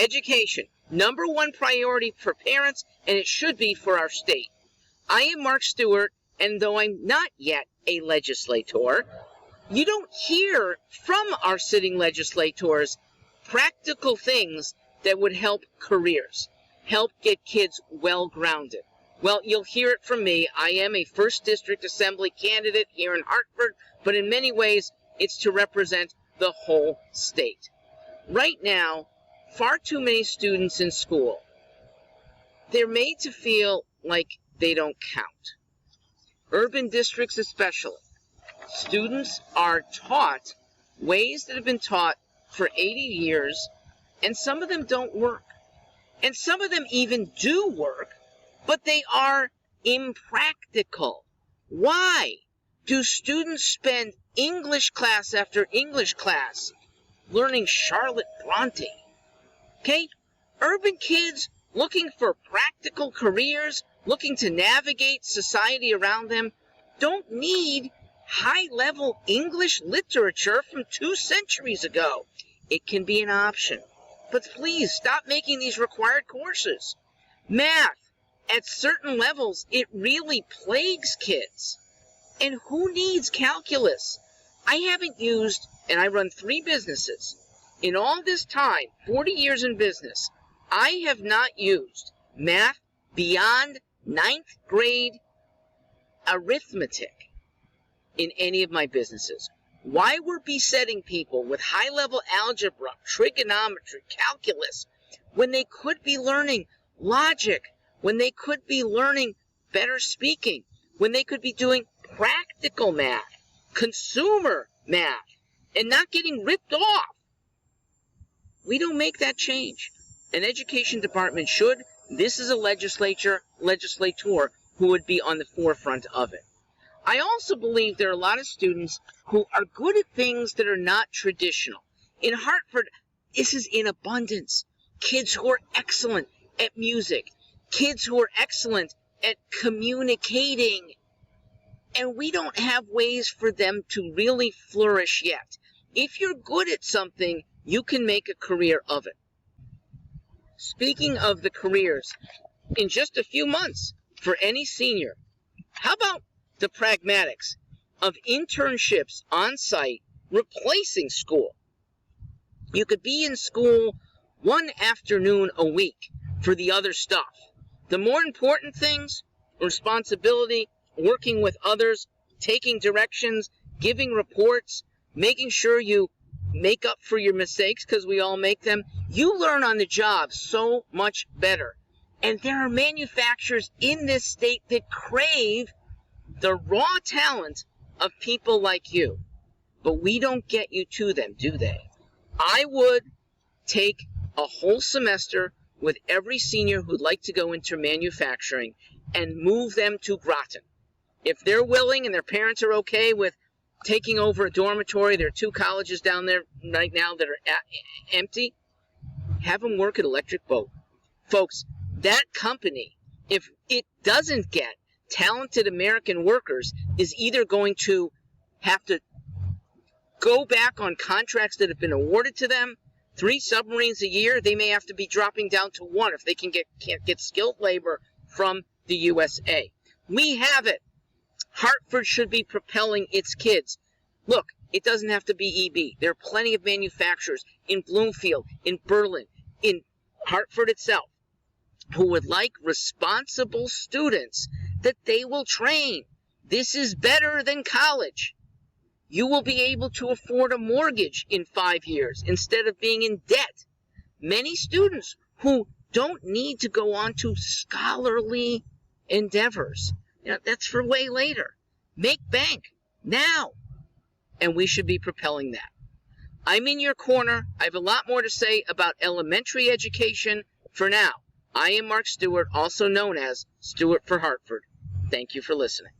Education, number one priority for parents, and it should be for our state. I am Mark Stewart, and though I'm not yet a legislator, you don't hear from our sitting legislators practical things that would help careers, help get kids well-grounded. Well, you'll hear it from me. I am a 1st District Assembly candidate here in Hartford, but in many ways, it's to represent the whole state. Right now, far too many students in school, they're made to feel like they don't count. Urban districts especially. Students are taught ways that have been taught for 80 years, and some of them don't work. And some of them even do work, but they are impractical. Why do students spend English class after English class learning Charlotte Bronte? Okay? Urban kids looking for practical careers, looking to navigate society around them, don't need high-level English literature from 2 centuries ago. It can be an option. But please, stop making these required courses. Math, at certain levels, it really plagues kids. And who needs calculus? I haven't used, and I run 3 businesses. In all this time, 40 years in business, I have not used math beyond 9th grade arithmetic in any of my businesses. Why we're besetting people with high-level algebra, trigonometry, calculus, when they could be learning logic, when they could be learning better speaking, when they could be doing practical math, consumer math, and not getting ripped off. We don't make that change. An education department should. This is a legislator who would be on the forefront of it. I also believe there are a lot of students who are good at things that are not traditional. In Hartford, this is in abundance. Kids who are excellent at music, kids who are excellent at communicating, and we don't have ways for them to really flourish yet. If you're good at something, you can make a career of it. Speaking of the careers, in just a few months, for any senior, how about the pragmatics of internships on site replacing school? You could be in school 1 afternoon a week for the other stuff. The more important things, responsibility, working with others, taking directions, giving reports, making sure you make up for your mistakes, because we all make them. You learn on the job so much better. And there are manufacturers in this state that crave the raw talent of people like you. But we don't get you to them, do they? I would take a whole semester with every senior who'd like to go into manufacturing and move them to Groton. If they're willing and their parents are okay with taking over a dormitory, there are 2 colleges down there right now that are empty, have them work at Electric Boat. Folks, that company, if it doesn't get talented American workers, is either going to have to go back on contracts that have been awarded to them. 3 submarines a year, they may have to be dropping down to 1 if they can't get skilled labor from the USA. We have it. Hartford should be propelling its kids. Look, it doesn't have to be EB. There are plenty of manufacturers in Bloomfield, in Berlin, in Hartford itself, who would like responsible students that they will train. This is better than college. You will be able to afford a mortgage in 5 years instead of being in debt. Many students who don't need to go on to scholarly endeavors, that's for way later. Make bank now. And we should be propelling that. I'm in your corner. I have a lot more to say about elementary education. For now, I am Mark Stewart, also known as Stewart for Hartford. Thank you for listening.